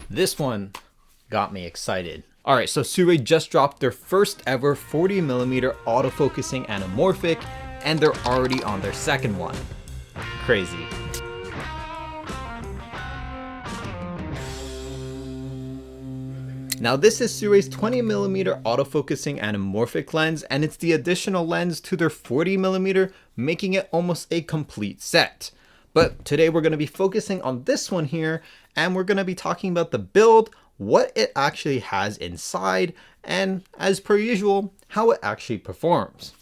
This one got me excited. Alright, so SIRUI just dropped their first ever 40mm autofocusing anamorphic, and they're already on their second one. Crazy. Now this is SIRUI's 20mm autofocusing anamorphic lens, and it's the additional lens to their 40mm, making it almost a complete set. But today we're going to be focusing on this one here, and we're going to be talking about the build, what it actually has inside, and as per usual, how it actually performs.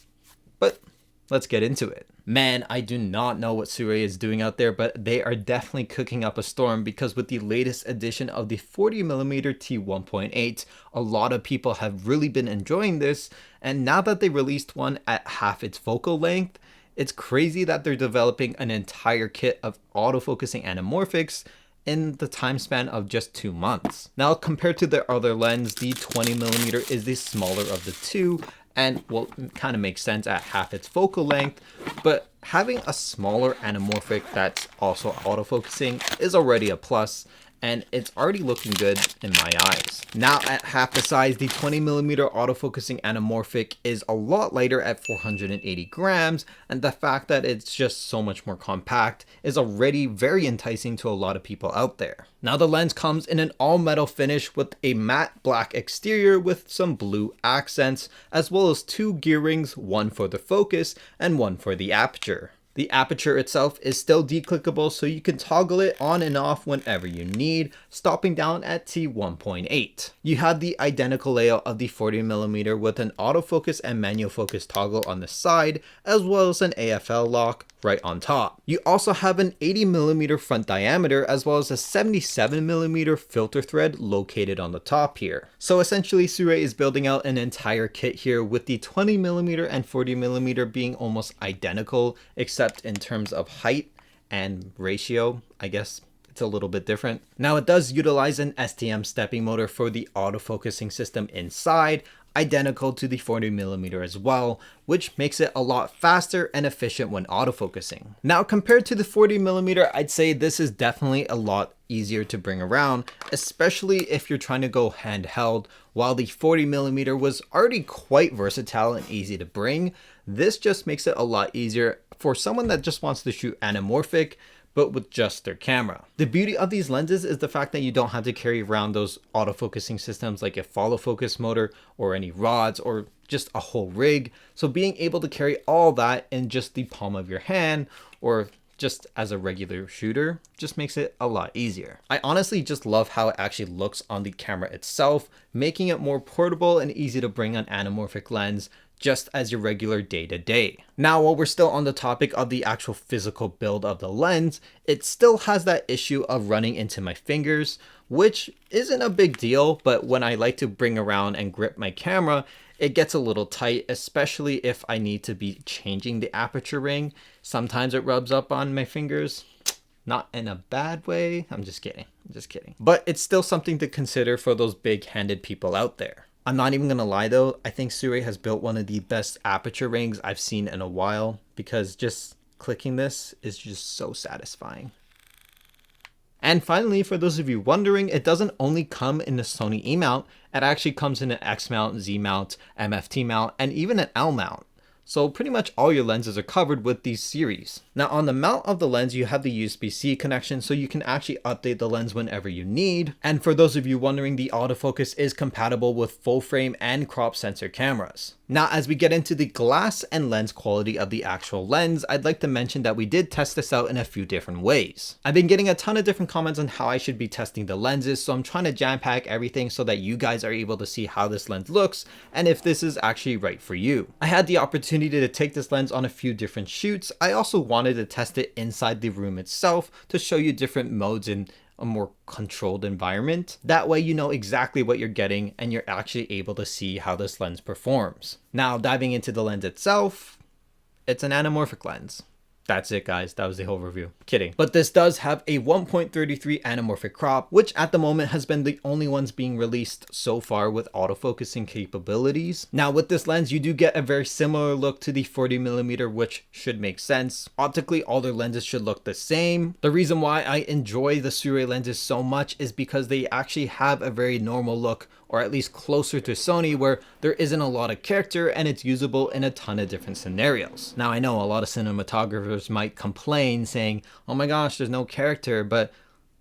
But let's get into it. Man, I do not know what SIRUI is doing out there, but they are definitely cooking up a storm, because with the latest edition of the 40mm T1.8, a lot of people have really been enjoying this, and now that they released one at half its focal length, it's crazy that they're developing an entire kit of autofocusing anamorphics in the time span of just 2 months. Now, compared to their other lens, the 20mm is the smaller of the two, and well, kind of makes sense at half its focal length, but having a smaller anamorphic that's also autofocusing is already a plus, and it's already looking good in my eyes. Now at half the size, the 20mm autofocusing anamorphic is a lot lighter at 480 grams, and the fact that it's just so much more compact is already very enticing to a lot of people out there. Now the lens comes in an all metal finish with a matte black exterior with some blue accents, as well as 2 gear rings, one for the focus and one for the aperture. The aperture itself is still declickable, so you can toggle it on and off whenever you need, stopping down at T1.8. You have the identical layout of the 40mm with an autofocus and manual focus toggle on the side, as well as an AFL lock right on top. You also have an 80mm front diameter, as well as a 77mm filter thread located on the top here. So essentially SIRUI is building out an entire kit here, with the 20mm and 40mm being almost identical, except in terms of height and ratio. I guess it's a little bit different. Now it does utilize an STM stepping motor for the autofocusing system inside, identical to the 40mm as well, which makes it a lot faster and efficient when autofocusing. Now compared to the 40mm, I'd say this is definitely a lot easier to bring around, especially if you're trying to go handheld. While the 40mm was already quite versatile and easy to bring, this just makes it a lot easier for someone that just wants to shoot anamorphic, but with just their camera. The beauty of these lenses is the fact that you don't have to carry around those autofocusing systems like a follow focus motor or any rods or just a whole rig. So being able to carry all that in just the palm of your hand or just as a regular shooter just makes it a lot easier. I honestly just love how it actually looks on the camera itself, making it more portable and easy to bring an anamorphic lens just as your regular day-to-day. Now, while we're still on the topic of the actual physical build of the lens, it still has that issue of running into my fingers, which isn't a big deal, but when I like to bring around and grip my camera, it gets a little tight, especially if I need to be changing the aperture ring. Sometimes it rubs up on my fingers. Not in a bad way. I'm just kidding. But it's still something to consider for those big-handed people out there. I'm not even gonna lie though, I think SIRUI has built one of the best aperture rings I've seen in a while, because just clicking this is just so satisfying. And finally, for those of you wondering, it doesn't only come in the Sony E mount, it actually comes in an X mount, Z mount, MFT mount, and even an L mount. So pretty much all your lenses are covered with these series. Now on the mount of the lens, you have the USB-C connection, so you can actually update the lens whenever you need. And for those of you wondering, the autofocus is compatible with full frame and crop sensor cameras. Now, as we get into the glass and lens quality of the actual lens, I'd like to mention that we did test this out in a few different ways. I've been getting a ton of different comments on how I should be testing the lenses, so I'm trying to jam pack everything so that you guys are able to see how this lens looks and if this is actually right for you. I had the opportunity to take this lens on a few different shoots. I also wanted to test it inside the room itself to show you different modes in a more controlled environment. That way you know exactly what you're getting and you're actually able to see how this lens performs. Now diving into the lens itself, it's an anamorphic lens. That's it, guys. That was the whole review. Kidding. But this does have a 1.33 anamorphic crop, which at the moment has been the only ones being released so far with autofocusing capabilities. Now with this lens, you do get a very similar look to the 40mm, which should make sense. Optically, all their lenses should look the same. The reason why I enjoy the SIRUI lenses so much is because they actually have a very normal look, or at least closer to Sony, where there isn't a lot of character and it's usable in a ton of different scenarios. Now I know a lot of cinematographers might complain saying, oh my gosh, there's no character, but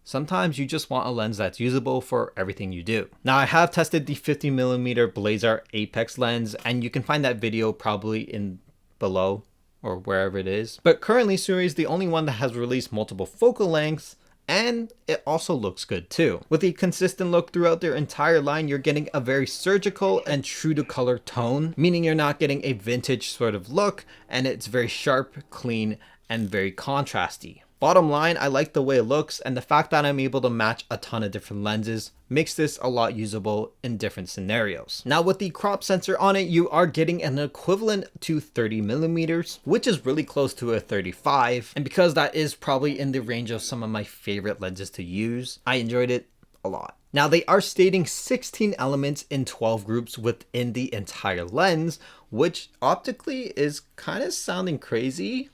sometimes you just want a lens that's usable for everything you do. Now I have tested the 50mm Blazar Apex lens, and you can find that video probably in below or wherever it is. But currently SIRUI is the only one that has released multiple focal lengths, and it also looks good too. With a consistent look throughout their entire line, you're getting a very surgical and true to color tone, meaning you're not getting a vintage sort of look, and it's very sharp, clean, and very contrasty. Bottom line, I like the way it looks, and the fact that I'm able to match a ton of different lenses makes this a lot usable in different scenarios. Now with the crop sensor on it, you are getting an equivalent to 30mm, which is really close to a 35. And because that is probably in the range of some of my favorite lenses to use, I enjoyed it a lot. Now they are stating 16 elements in 12 groups within the entire lens, which optically is kind of sounding crazy,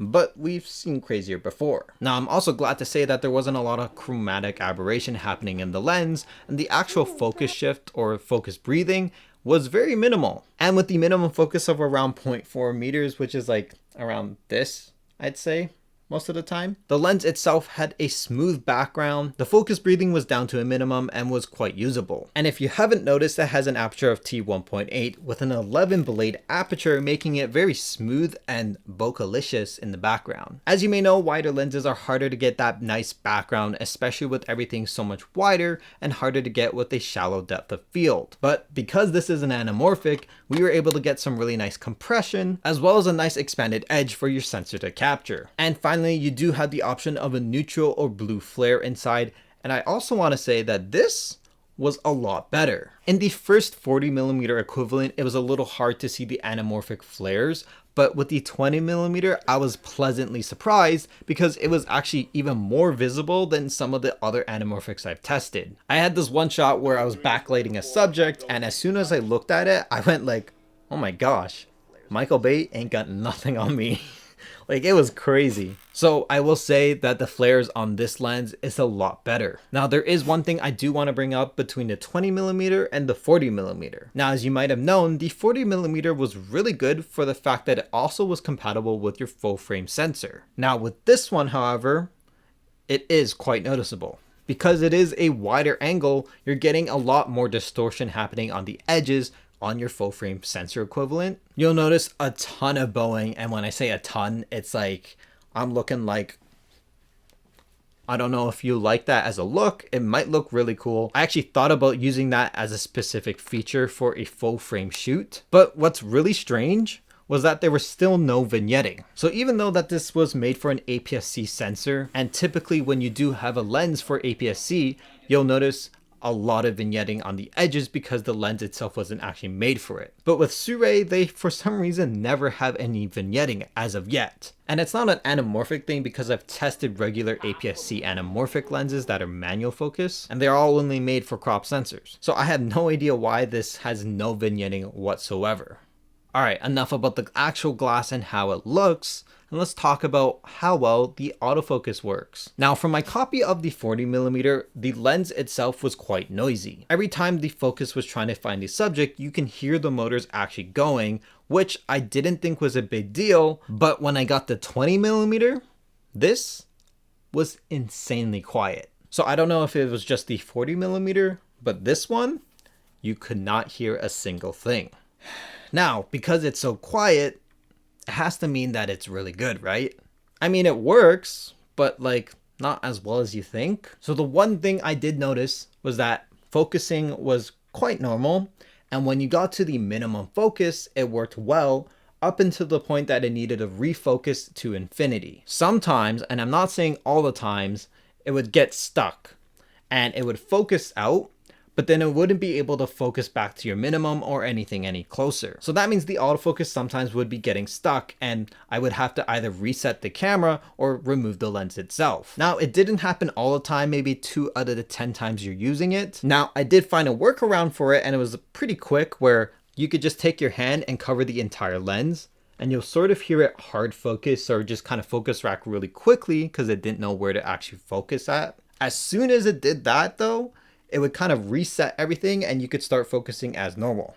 but we've seen crazier before. Now I'm also glad to say that there wasn't a lot of chromatic aberration happening in the lens, and the actual focus shift or focus breathing was very minimal. And with the minimum focus of around 0.4 meters, which is like around this, I'd say, most of the time. The lens itself had a smooth background, the focus breathing was down to a minimum and was quite usable. And if you haven't noticed, it has an aperture of T1.8 with an 11 blade aperture, making it very smooth and bokeh-licious in the background. As you may know, wider lenses are harder to get that nice background, especially with everything so much wider, and harder to get with a shallow depth of field. But because this is an anamorphic, we were able to get some really nice compression, as well as a nice expanded edge for your sensor to capture. And finally, you do have the option of a neutral or blue flare inside, and I also want to say that this was a lot better. In the first 40mm equivalent, it was a little hard to see the anamorphic flares, but with the 20mm, I was pleasantly surprised because it was actually even more visible than some of the other anamorphics I've tested. I had this one shot where I was backlighting a subject, and as soon as I looked at it, I went like, oh my gosh, Michael Bay ain't got nothing on me. Like, it was crazy. So I will say that the flares on this lens is a lot better. Now there is one thing I do want to bring up between the 20mm and the 40mm. Now, as you might have known, the 40mm was really good for the fact that it also was compatible with your full frame sensor. Now with this one, however, it is quite noticeable. Because it is a wider angle, you're getting a lot more distortion happening on the edges on your full frame sensor equivalent. You'll notice a ton of bowing, and when I say a ton, it's like I'm looking like, I don't know if you like that as a look. It might look really cool. I actually thought about using that as a specific feature for a full frame shoot, but what's really strange was that there was still no vignetting. So even though that this was made for an APS-C sensor, and typically when you do have a lens for APS-C, you'll notice a lot of vignetting on the edges because the lens itself wasn't actually made for it. But with SIRUI, they for some reason never have any vignetting as of yet. And it's not an anamorphic thing because I've tested regular APS-C anamorphic lenses that are manual focus, and they're all only made for crop sensors. So I have no idea why this has no vignetting whatsoever. Alright, enough about the actual glass and how it looks, and let's talk about how well the autofocus works. Now for my copy of the 40mm, the lens itself was quite noisy. Every time the focus was trying to find the subject, you can hear the motors actually going, which I didn't think was a big deal, but when I got the 20mm, this was insanely quiet. So I don't know if it was just the 40mm, but this one, you could not hear a single thing. Now, because it's so quiet, it has to mean that it's really good, right? I mean, it works, but like not as well as you think. So the one thing I did notice was that focusing was quite normal. And when you got to the minimum focus, it worked well up until the point that it needed to refocus to infinity. Sometimes, and I'm not saying all the times, it would get stuck and it would focus out, but then it wouldn't be able to focus back to your minimum or anything any closer. So that means the autofocus sometimes would be getting stuck and I would have to either reset the camera or remove the lens itself. Now, it didn't happen all the time, maybe 2 out of the 10 times you're using it. Now, I did find a workaround for it and it was pretty quick, where you could just take your hand and cover the entire lens, and you'll sort of hear it hard focus or just kind of focus rack really quickly because it didn't know where to actually focus at. As soon as it did that though, it would kind of reset everything and you could start focusing as normal.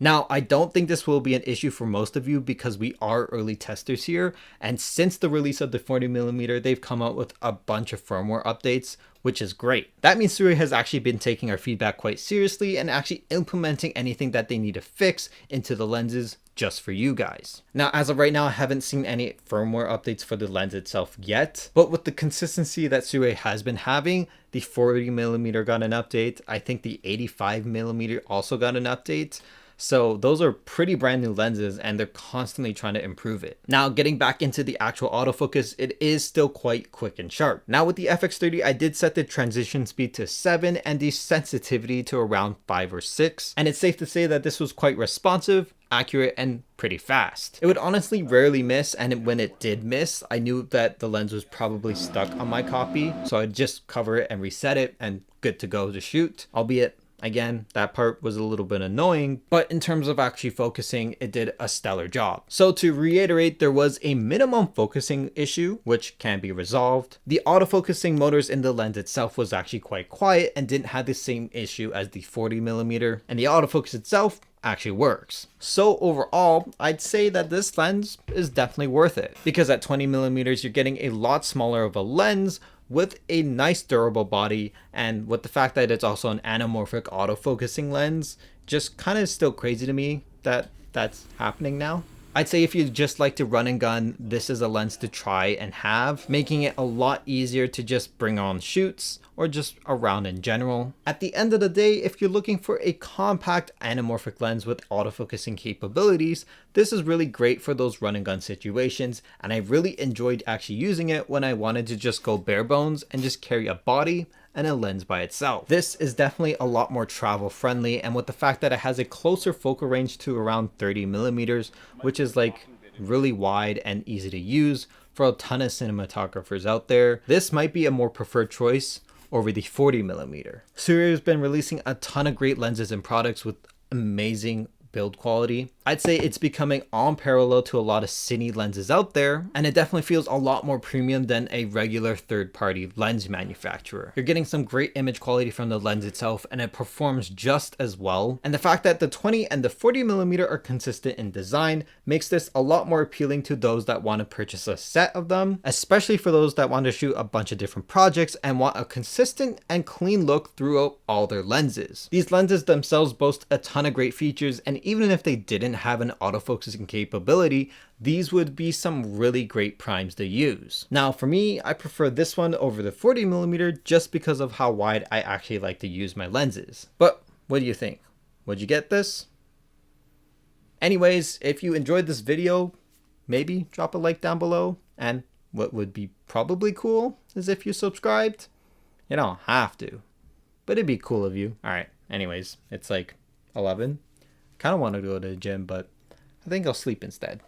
Now, I don't think this will be an issue for most of you because we are early testers here. And since the release of the 40mm, they've come out with a bunch of firmware updates, which is great. That means SIRUI has actually been taking our feedback quite seriously and actually implementing anything that they need to fix into the lenses just for you guys. Now, as of right now, I haven't seen any firmware updates for the lens itself yet, but with the consistency that SIRUI has been having, the 40mm got an update. I think the 85mm also got an update. So those are pretty brand new lenses and they're constantly trying to improve it. Now, getting back into the actual autofocus, it is still quite quick and sharp. Now with the FX30, I did set the transition speed to 7 and the sensitivity to around 5 or 6. And it's safe to say that this was quite responsive, accurate, and pretty fast. It would honestly rarely miss, and when it did miss, I knew that the lens was probably stuck on my copy. So I'd just cover it and reset it and good to go to shoot, albeit again, that part was a little bit annoying, but in terms of actually focusing, it did a stellar job. So to reiterate, there was a minimum focusing issue, which can be resolved. The autofocusing motors in the lens itself was actually quite quiet and didn't have the same issue as the 40mm, and the autofocus itself actually works. So overall, I'd say that this lens is definitely worth it, because at 20mm, you're getting a lot smaller of a lens with a nice durable body, and with the fact that it's also an anamorphic autofocusing lens, just kind of still crazy to me that that's happening now. I'd say if you just like to run and gun, this is a lens to try and have, making it a lot easier to just bring on shoots or just around in general. At the end of the day, if you're looking for a compact anamorphic lens with autofocusing capabilities, this is really great for those run and gun situations, and I really enjoyed actually using it when I wanted to just go bare bones and just carry a body and a lens by itself. This is definitely a lot more travel friendly, and with the fact that it has a closer focal range to around 30mm, which is like really wide and easy to use for a ton of cinematographers out there, this might be a more preferred choice over the 40mm. SIRUI has been releasing a ton of great lenses and products with amazing build quality. I'd say it's becoming on parallel to a lot of cine lenses out there, and it definitely feels a lot more premium than a regular third-party lens manufacturer. You're getting some great image quality from the lens itself, and it performs just as well. And the fact that the 20 and the 40mm are consistent in design makes this a lot more appealing to those that want to purchase a set of them, especially for those that want to shoot a bunch of different projects and want a consistent and clean look throughout all their lenses. These lenses themselves boast a ton of great features, and even if they didn't have an autofocusing capability, these would be some really great primes to use. Now for me, I prefer this one over the 40mm just because of how wide I actually like to use my lenses. But what do you think? Would you get this? Anyways, if you enjoyed this video, maybe drop a like down below, and what would be probably cool is if you subscribed. You don't have to, but it'd be cool of you. All right, anyways, it's like 11. Kind of want to go to the gym, but I think I'll sleep instead.